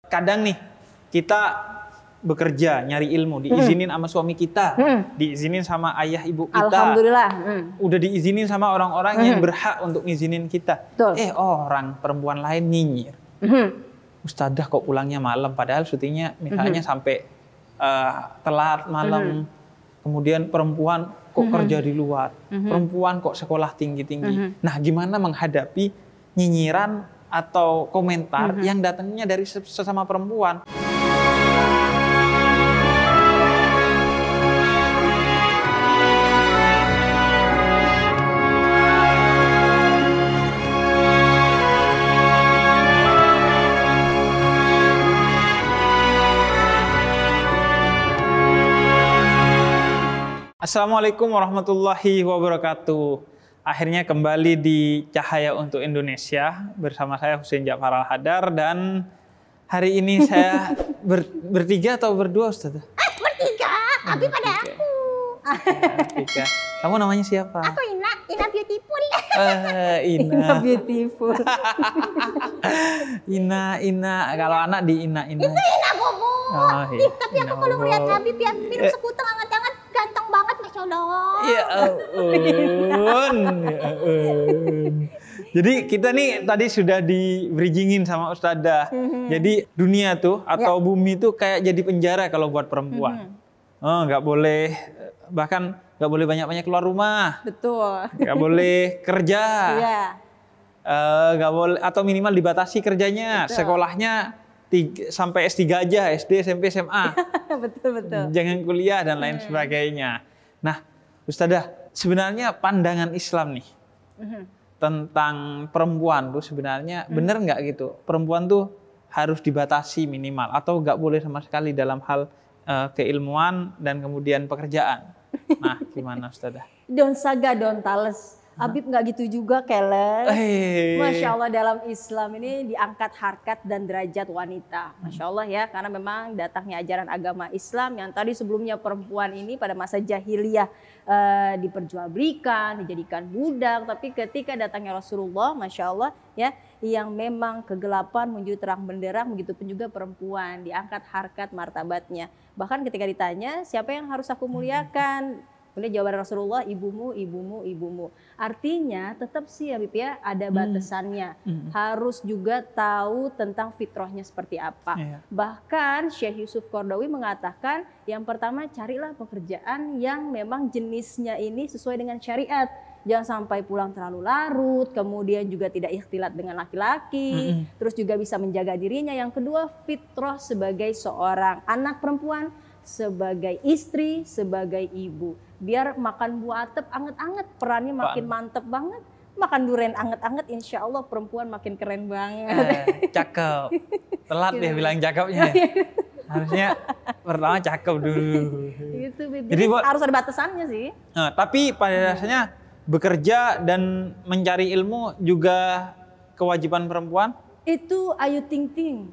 Kadang nih kita bekerja nyari ilmu, diizinin sama suami kita, diizinin sama ayah ibu kita. Alhamdulillah. Udah diizinin sama orang-orang yang berhak untuk ngizinin kita. Betul. Orang perempuan lain nyinyir. Ustadzah kok pulangnya malam, padahal syutingnya misalnya sampai telat malam. Kemudian perempuan kok kerja di luar, perempuan kok sekolah tinggi-tinggi. Nah, gimana menghadapi nyinyiran atau komentar yang datangnya dari sesama perempuan? Assalamualaikum warahmatullahi wabarakatuh. Akhirnya kembali di Cahaya untuk Indonesia bersama saya Husein Ja'far Al-Hadar, dan hari ini saya bertiga atau berdua, Ustaz? Bertiga, Abi pada aku. Bertiga. Kamu namanya siapa? Aku Ina Beautiful. Ina Beautiful. Ina. Kalau anak di Ina. Itu Ina Bobo. Tapi aku kalau melihat Habib ya minum sekuter hangat-hangat, ganteng banget, Masya Allah. Ya ampun. Jadi kita nih tadi sudah di bridgingin sama Ustadzah. Jadi dunia tuh atau bumi tuh kayak jadi penjara kalau buat perempuan. Nggak boleh, bahkan nggak boleh banyak-banyak keluar rumah. Betul. Nggak boleh kerja. Iya. Nggak boleh, atau minimal dibatasi kerjanya. Betul. Sekolahnya sampai S3 aja, SD, SMP, SMA. Betul. Jangan kuliah dan lain sebagainya. Nah, Ustadzah, sebenarnya pandangan Islam nih tentang perempuan tuh sebenarnya benar nggak gitu? Perempuan tuh harus dibatasi minimal atau nggak boleh sama sekali dalam hal keilmuan dan kemudian pekerjaan. Nah, gimana Ustadzah? Don't saga, don't tales. Habib nggak gitu juga, keles. Masya Allah, dalam Islam ini diangkat harkat dan derajat wanita. Masya Allah ya, karena memang datangnya ajaran agama Islam yang tadi sebelumnya perempuan ini pada masa jahiliyah diperjualbelikan, dijadikan budak. Tapi ketika datangnya Rasulullah, Masya Allah ya, yang memang kegelapan menuju terang benderang, begitu pun juga perempuan diangkat harkat martabatnya. Bahkan ketika ditanya, siapa yang harus aku muliakan? Kemudian jawaban Rasulullah, ibumu. Artinya tetap sih Habib ya, ada batasannya. Harus juga tahu tentang fitrahnya seperti apa. Bahkan Syekh Yusuf Qaradawi mengatakan, yang pertama carilah pekerjaan yang memang jenisnya ini sesuai dengan syariat. Jangan sampai pulang terlalu larut, kemudian juga tidak ikhtilat dengan laki-laki, terus juga bisa menjaga dirinya. Yang kedua, fitrah sebagai seorang anak perempuan, sebagai istri, sebagai ibu. Biar makan buah atep anget-anget, perannya makin mantep banget. Makan durian anget-anget, insya Allah perempuan makin keren banget. Cakep. Telat deh bilang cakepnya. Harusnya pertama cakep dulu. Gitu, jadi harus ada batasannya sih. Nah, tapi pada dasarnya bekerja dan mencari ilmu juga kewajiban perempuan? Itu Ayu Ting Ting.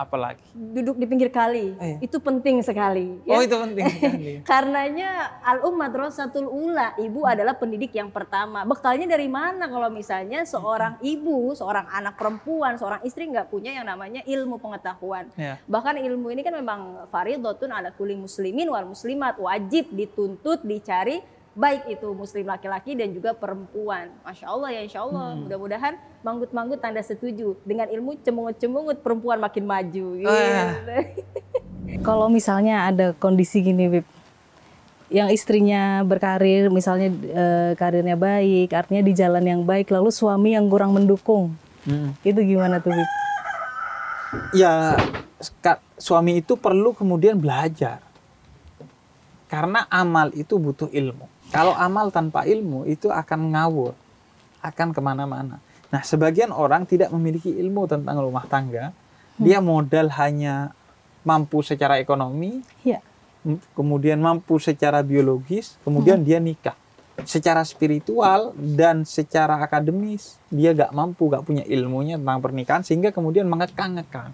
Apalagi? Duduk di pinggir kali. Itu penting sekali. Ya? Oh, itu penting sekali. Karenanya al-ummat madrasatul ula, ibu adalah pendidik yang pertama. Bekalnya dari mana kalau misalnya seorang ibu, seorang anak perempuan, seorang istri nggak punya yang namanya ilmu pengetahuan. Bahkan ilmu ini kan memang faridhatun ala kulli muslimin wal muslimat, wajib dituntut, dicari, baik itu muslim laki-laki dan juga perempuan. Masya Allah ya, insya Allah. Mudah-mudahan manggut-manggut tanda setuju. Dengan ilmu cemungut-cemungut perempuan makin maju. Gitu. Kalau misalnya ada kondisi gini, Bib, yang istrinya berkarir, misalnya karirnya baik, artinya di jalan yang baik, lalu suami yang kurang mendukung, itu gimana tuh, Bib? Ya, suami itu perlu kemudian belajar. Karena amal itu butuh ilmu. Kalau amal tanpa ilmu itu akan ngawur, akan kemana-mana. Nah, sebagian orang tidak memiliki ilmu tentang rumah tangga. Dia modal hanya mampu secara ekonomi, kemudian mampu secara biologis, kemudian dia nikah. Secara spiritual dan secara akademis, dia gak mampu, gak punya ilmunya tentang pernikahan, sehingga kemudian mengekang-ngekang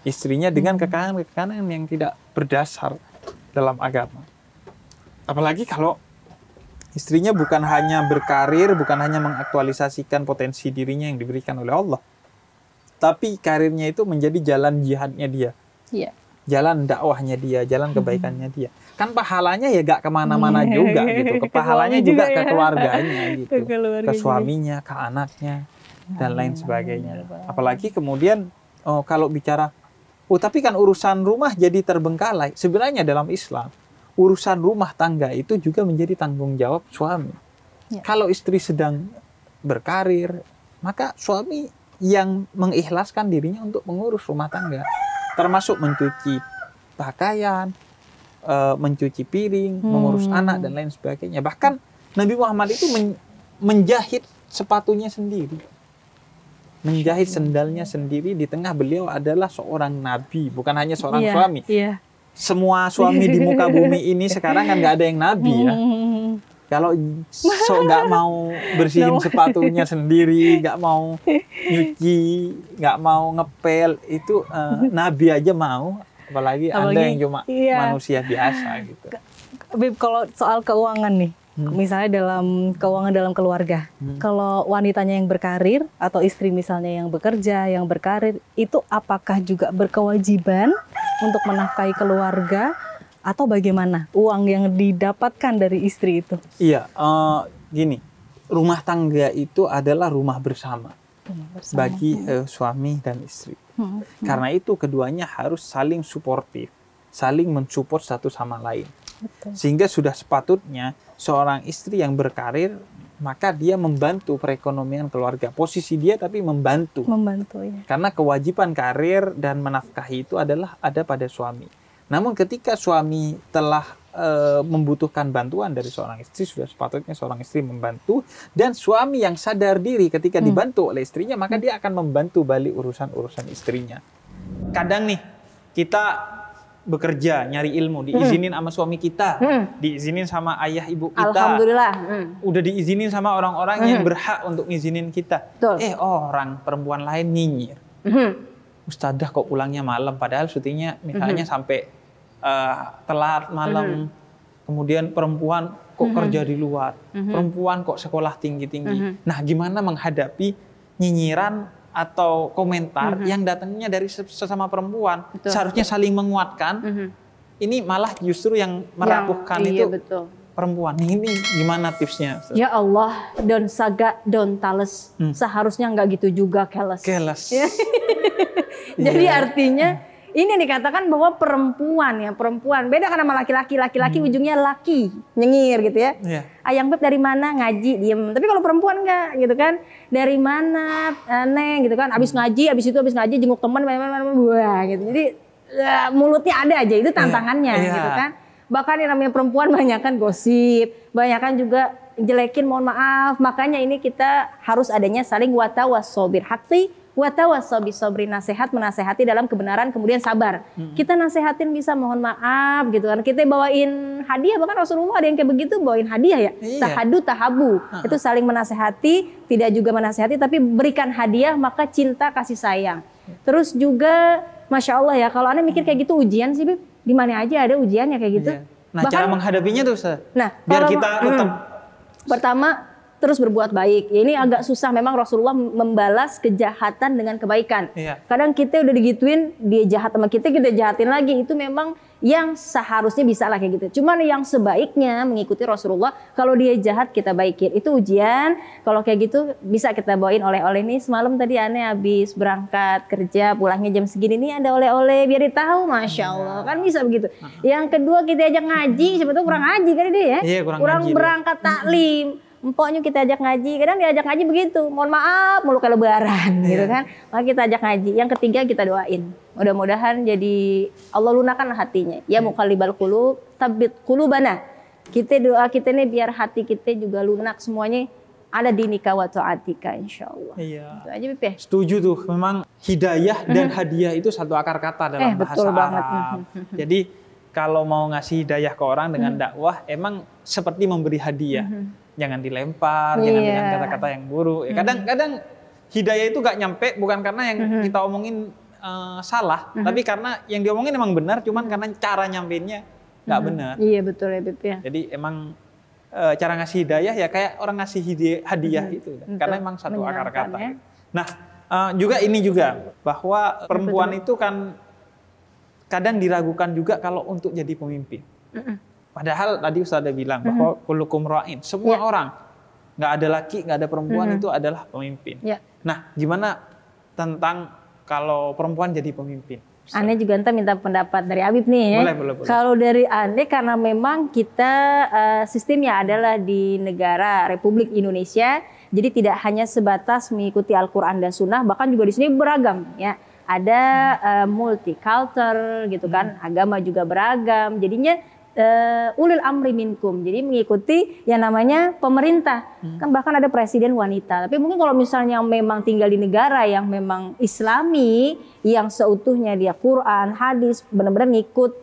istrinya dengan kekaangan-kekaangan yang tidak berdasar dalam agama. Apalagi kalau istrinya bukan hanya berkarir, bukan hanya mengaktualisasikan potensi dirinya yang diberikan oleh Allah, tapi karirnya itu menjadi jalan jihadnya dia, Iya. jalan dakwahnya dia, jalan kebaikannya dia. Kan pahalanya ya gak kemana-mana juga gitu, pahalanya juga ke keluarganya gitu, ke suaminya, ke anaknya, dan lain sebagainya. Apalagi kemudian kalau bicara, tapi kan urusan rumah jadi terbengkalai. Sebenarnya dalam Islam, urusan rumah tangga itu juga menjadi tanggung jawab suami. Ya. Kalau istri sedang berkarir, maka suami yang mengikhlaskan dirinya untuk mengurus rumah tangga, termasuk mencuci pakaian, mencuci piring, mengurus anak, dan lain sebagainya. Bahkan Nabi Muhammad itu menjahit sepatunya sendiri, menjahit sendalnya sendiri. Di tengah beliau adalah seorang nabi, bukan hanya seorang suami. Iya. Semua suami di muka bumi ini sekarang kan nggak ada yang nabi ya. Kalau nggak mau bersihin sepatunya sendiri, nggak mau nyuci, nggak mau ngepel, itu nabi aja mau, apalagi Anda yang cuma manusia biasa gitu. Bib, kalau soal keuangan nih, misalnya dalam keuangan dalam keluarga, kalau wanitanya yang berkarir atau istri misalnya yang bekerja, yang berkarir, itu apakah juga berkewajiban untuk menafkahi keluarga atau bagaimana uang yang didapatkan dari istri itu? Iya, gini, rumah tangga itu adalah rumah bersama, bagi suami dan istri. Karena itu keduanya harus saling suportif, saling mensupport satu sama lain. Betul. Sehingga sudah sepatutnya seorang istri yang berkarir, maka dia membantu perekonomian keluarga. Posisi dia tapi membantu. Membantu, ya. Karena kewajiban karir dan menafkahi itu adalah ada pada suami. Namun ketika suami telah membutuhkan bantuan dari seorang istri, sudah sepatutnya seorang istri membantu. Dan suami yang sadar diri ketika dibantu oleh istrinya, maka dia akan membantu balik urusan-urusan istrinya. Kadang nih, kita bekerja, nyari ilmu, diizinin sama suami kita, diizinin sama ayah ibu kita. Alhamdulillah. Udah diizinin sama orang-orang yang berhak untuk ngizinin kita. Betul. Orang perempuan lain nyinyir. Ustadzah kok pulangnya malam, padahal syutingnya misalnya sampai telat malam. Kemudian perempuan kok kerja di luar, perempuan kok sekolah tinggi-tinggi. Nah, gimana menghadapi nyinyiran atau komentar yang datangnya dari sesama perempuan? Betul. Seharusnya saling menguatkan. Ini malah justru yang merapuhkan itu betul. perempuan. Ini gimana tipsnya? Ya Allah, don saga, don tales. Seharusnya nggak gitu juga, keles. Keles. Jadi artinya ini dikatakan bahwa perempuan beda kan sama laki-laki. Laki-laki ujungnya laki, nyengir gitu ya. Ayang Beb dari mana? Ngaji, diem. Tapi kalau perempuan enggak gitu kan. Dari mana? Neng gitu kan. Abis ngaji, abis ngaji jenguk teman, wah gitu. Jadi mulutnya ada aja, itu tantangannya gitu kan. Bahkan yang namanya perempuan banyakan gosip, banyakan juga jelekin, mohon maaf. Makanya ini kita harus adanya saling watawasau bil haqqi watawasau bis sabri, nasihat menasehati dalam kebenaran, kemudian sabar. Kita nasehatin bisa mohon maaf gitu kan. Kita bawain hadiah, bahkan Rasulullah ada yang kayak begitu, bawain hadiah ya. Tahadu tahabu. Itu saling menasehati, tidak juga menasehati tapi berikan hadiah, maka cinta kasih sayang. Terus juga Masya Allah ya, kalau Anda mikir kayak gitu ujian sih Bib, di mana aja ada ujiannya kayak gitu. Nah, cara menghadapinya tuh Ustaz. Nah, biar kita tetap pertama terus berbuat baik. Ya, ini agak susah memang Rasulullah membalas kejahatan dengan kebaikan. Kadang kita udah digituin, dia jahat sama kita jahatin lagi. Itu memang yang seharusnya bisa lah kayak gitu. Cuman yang sebaiknya mengikuti Rasulullah, kalau dia jahat kita baikin. Itu ujian. Kalau kayak gitu bisa kita bawain oleh-oleh nih. Semalam tadi aneh habis berangkat kerja, pulangnya jam segini nih ada oleh-oleh biar dia tahu, Masya Allah. Kan bisa begitu. Yang kedua kita ajak ngaji, sebetulnya kurang ngaji kan dia ya. Kurang berangkat taklim. Empoknya kita ajak ngaji, kadang diajak ngaji begitu, mohon maaf mulu kayak lebaran gitu kan. Maka kita ajak ngaji. Yang ketiga kita doain. Mudah-mudahan jadi Allah lunakkan hatinya. Ya muqallibal qulub, tsabbit qulubana. Kita doa kita nih biar hati kita juga lunak semuanya ada di nikah wa ta'atika insyaallah. Itu aja Bip ya. Setuju tuh, memang hidayah dan hadiah itu satu akar kata dalam bahasa betul Arab. Banget. Jadi kalau mau ngasih hidayah ke orang dengan dakwah, emang seperti memberi hadiah. Jangan dilempar, jangan dengan kata-kata yang buruk. Kadang-kadang hidayah itu gak nyampe bukan karena yang kita omongin salah, tapi karena yang diomongin emang benar, cuman karena cara nyampeinnya gak benar. Iya betul ya Bib ya. Jadi emang cara ngasih hidayah ya kayak orang ngasih hadiah itu, karena emang satu akar kata. Nah, Juga ini juga bahwa perempuan itu kan kadang diragukan juga kalau untuk jadi pemimpin. Padahal tadi Ustaz ada bilang bahwa kullukum ra'in, semua orang, nggak ada laki, nggak ada perempuan itu adalah pemimpin. Nah, gimana tentang kalau perempuan jadi pemimpin? Ane juga entah minta pendapat dari Habib nih ya. Boleh. Kalau dari Ane, karena memang kita sistemnya adalah di negara Republik Indonesia, jadi tidak hanya sebatas mengikuti Al-Quran dan Sunnah, bahkan juga di sini beragam ya. Ada multicultural gitu kan, agama juga beragam. Jadinya ulil amri minkum, jadi mengikuti yang namanya pemerintah. Kan bahkan ada presiden wanita. Tapi mungkin kalau misalnya memang tinggal di negara yang memang Islami, yang seutuhnya dia Quran, hadis, benar-benar ngikut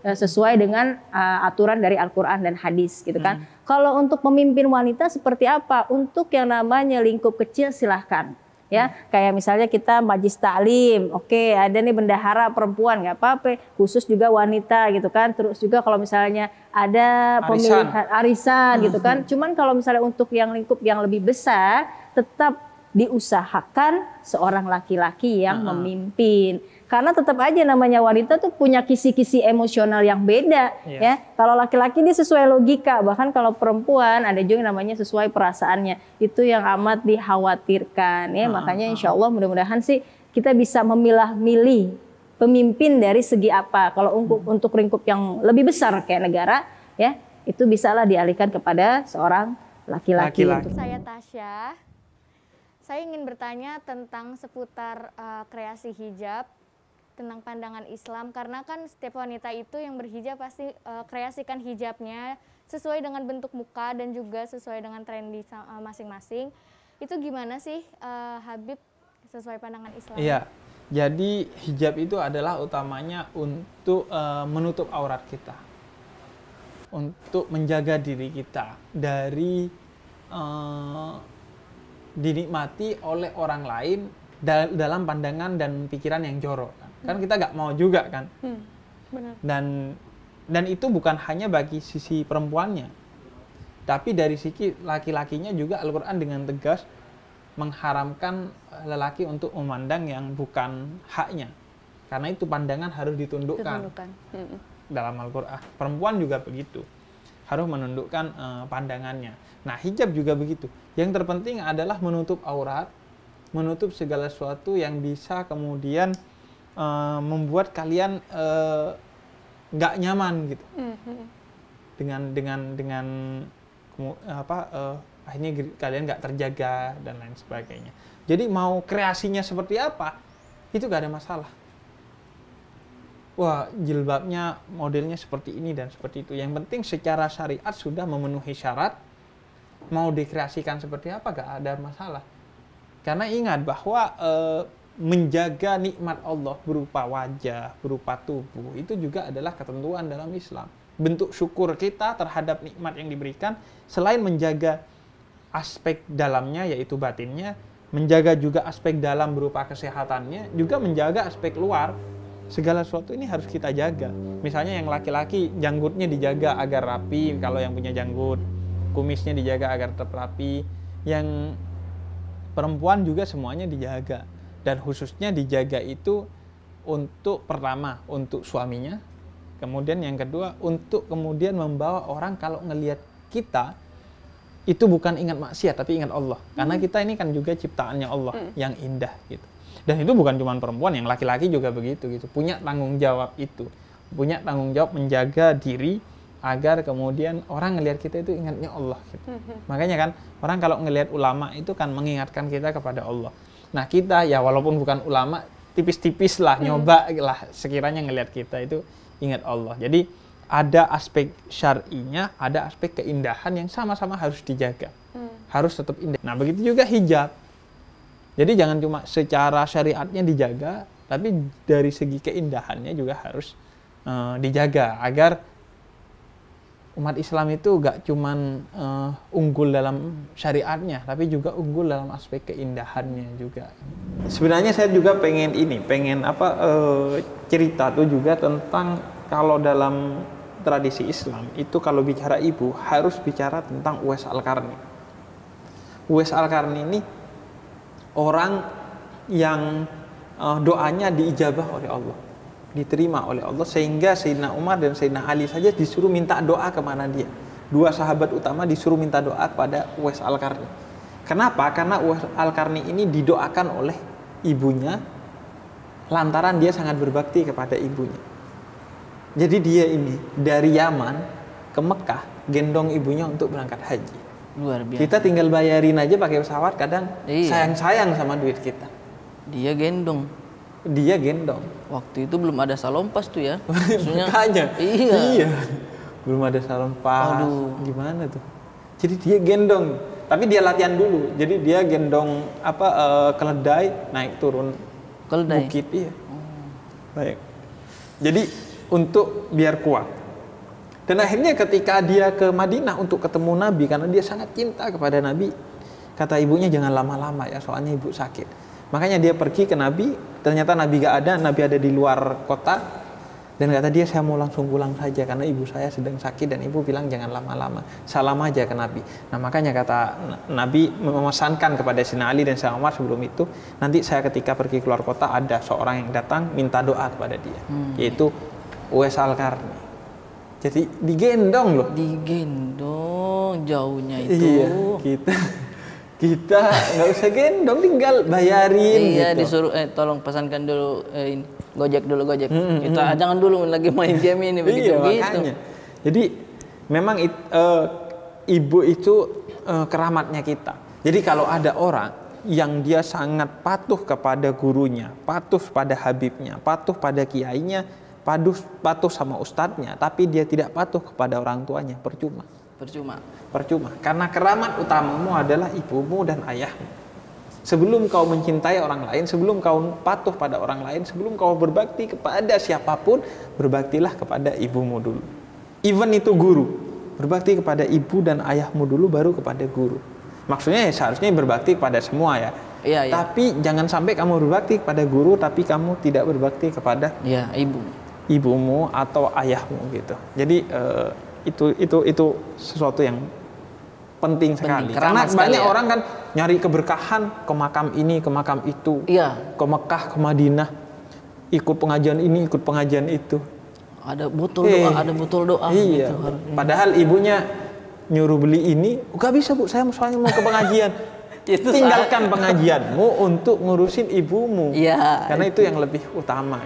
sesuai dengan aturan dari Al-Quran dan hadis gitu kan. Kalau untuk pemimpin wanita seperti apa? Untuk yang namanya lingkup kecil silahkan. Ya, kayak misalnya kita majlis taklim, oke, ada nih bendahara perempuan, nggak apa-apa, khusus juga wanita gitu kan. Terus juga kalau misalnya ada pemilihan arisan gitu kan. Cuman kalau misalnya untuk yang lingkup yang lebih besar, tetap diusahakan seorang laki-laki yang memimpin. Karena tetap aja namanya wanita tuh punya kisi-kisi emosional yang beda ya. Kalau laki-laki dia sesuai logika, bahkan kalau perempuan ada juga yang namanya sesuai perasaannya. Itu yang amat dikhawatirkan ya. Makanya insya Allah mudah-mudahan sih kita bisa memilah-milih pemimpin dari segi apa. Kalau untuk lingkup yang lebih besar kayak negara ya, itu bisalah dialihkan kepada seorang laki-laki. Saya Tasya. Saya ingin bertanya tentang seputar kreasi hijab, tentang pandangan Islam, karena kan setiap wanita itu yang berhijab pasti kreasikan hijabnya sesuai dengan bentuk muka dan juga sesuai dengan trendy masing-masing. Itu gimana sih Habib sesuai pandangan Islam? Iya, jadi hijab itu adalah utamanya untuk menutup aurat kita, untuk menjaga diri kita dari dinikmati oleh orang lain dalam pandangan dan pikiran yang jorok. Kan kita nggak mau juga kan. Benar. Dan itu bukan hanya bagi sisi perempuannya, tapi dari sisi laki-lakinya juga Al-Quran dengan tegas mengharamkan lelaki untuk memandang yang bukan haknya, karena itu pandangan harus ditundukkan. Dalam Al-Quran. Perempuan juga begitu, harus menundukkan pandangannya. Nah, hijab juga begitu. Yang terpenting adalah menutup aurat, menutup segala sesuatu yang bisa kemudian membuat kalian nggak nyaman gitu. Dengan akhirnya kalian nggak terjaga dan lain sebagainya. Jadi mau kreasinya seperti apa, itu nggak ada masalah. Wah, jilbabnya modelnya seperti ini dan seperti itu. Yang penting secara syariat sudah memenuhi syarat, mau dikreasikan seperti apa nggak ada masalah. Karena ingat bahwa menjaga nikmat Allah berupa wajah, berupa tubuh, itu juga adalah ketentuan dalam Islam. Bentuk syukur kita terhadap nikmat yang diberikan, selain menjaga aspek dalamnya yaitu batinnya, menjaga juga aspek dalam berupa kesehatannya, juga menjaga aspek luar. Segala sesuatu ini harus kita jaga. Misalnya yang laki-laki, janggutnya dijaga agar rapi kalau yang punya janggut, kumisnya dijaga agar tetap rapi. Yang perempuan juga semuanya dijaga. Dan khususnya dijaga itu untuk pertama, untuk suaminya. Kemudian yang kedua, untuk kemudian membawa orang kalau ngelihat kita, itu bukan ingat maksiat, tapi ingat Allah. Karena kita ini kan juga ciptaannya Allah yang indah gitu. Dan itu bukan cuma perempuan, yang laki-laki juga begitu gitu. Punya tanggung jawab itu. Punya tanggung jawab menjaga diri agar kemudian orang ngelihat kita itu ingatnya Allah gitu. Makanya kan orang kalau ngelihat ulama itu kan mengingatkan kita kepada Allah. Nah, kita ya walaupun bukan ulama, tipis-tipis lah nyoba lah sekiranya ngelihat kita itu ingat Allah. Jadi ada aspek syar'inya, ada aspek keindahan yang sama-sama harus dijaga. Harus tetap indah. Nah, begitu juga hijab. Jadi jangan cuma secara syariatnya dijaga, tapi dari segi keindahannya juga harus dijaga agar umat Islam itu gak cuman unggul dalam syariatnya, tapi juga unggul dalam aspek keindahannya juga. Sebenarnya saya juga pengen cerita tuh juga tentang kalau dalam tradisi Islam itu kalau bicara ibu harus bicara tentang Uwais Al-Qarni. Uwais Al-Qarni ini orang yang doanya diijabah oleh Allah, diterima oleh Allah, sehingga Sayyidina Umar dan Sayyidina Ali saja disuruh minta doa kemana dia. Dua sahabat utama disuruh minta doa kepada Uwais Al-Qarni. Kenapa? Karena Uwais Al-Qarni ini didoakan oleh ibunya lantaran dia sangat berbakti kepada ibunya. Jadi dia ini dari Yaman ke Mekah gendong ibunya untuk berangkat haji. Luar biasa. Kita tinggal bayarin aja pakai pesawat, kadang Iya. sayang-sayang sama duit kita. Dia gendong. Dia gendong. Waktu itu belum ada salompas tuh ya. Maksudnya, Makanya. iya. Belum ada salon pas. Aduh. Gimana tuh? Jadi dia gendong. Tapi dia latihan dulu. Jadi dia gendong keledai, naik turun Keledai. bukit. Iya. Baik. Jadi untuk biar kuat. Dan akhirnya ketika dia ke Madinah untuk ketemu Nabi, karena dia sangat cinta kepada Nabi, kata ibunya jangan lama-lama ya, soalnya ibu sakit. Makanya dia pergi ke Nabi, ternyata Nabi gak ada, Nabi ada di luar kota. Dan kata dia, saya mau langsung pulang saja karena ibu saya sedang sakit, dan ibu bilang jangan lama-lama, salam aja ke Nabi. Nah makanya kata Nabi memesankan kepada Sayyidina Ali dan Sayyidina Umar sebelum itu, nanti saya ketika pergi keluar kota ada seorang yang datang minta doa kepada dia, yaitu Uwais Al-Qarni. Jadi digendong loh. Digendong jauhnya itu. Iya, kita nggak usah gendong, tinggal bayarin. Iya, gitu. disuruh tolong pesankan dulu ini. Gojek dulu Gojek. Kita jangan dulu lagi main game ini begitu Iya, gitu. makanya. Jadi memang ibu itu keramatnya kita. Jadi kalau ada orang yang dia sangat patuh kepada gurunya, patuh pada habibnya, patuh pada kiainya, patuh sama ustadznya, tapi dia tidak patuh kepada orang tuanya, percuma. Percuma. Karena keramat utamamu adalah ibumu dan ayahmu. Sebelum kau mencintai orang lain, sebelum kau patuh pada orang lain, sebelum kau berbakti kepada siapapun, berbaktilah kepada ibumu dulu. Even itu guru, berbakti kepada ibu dan ayahmu dulu, baru kepada guru. Maksudnya ya seharusnya berbakti kepada semua ya. Iya. Tapi jangan sampai kamu berbakti kepada guru, tapi kamu tidak berbakti kepada ibumu atau ayahmu gitu. Jadi itu sesuatu yang penting sekali. Karena banyak orang kan nyari keberkahan ke makam ini, ke makam itu, ke Mekah, ke Madinah, ikut pengajian ini, ikut pengajian itu. Ada botol doa. Iya. Gitu. Padahal ibunya nyuruh beli ini, nggak bisa bu, saya soalnya mau ke pengajian. Tinggalkan pengajianmu untuk ngurusin ibumu. Iya. Karena itu yang lebih utama.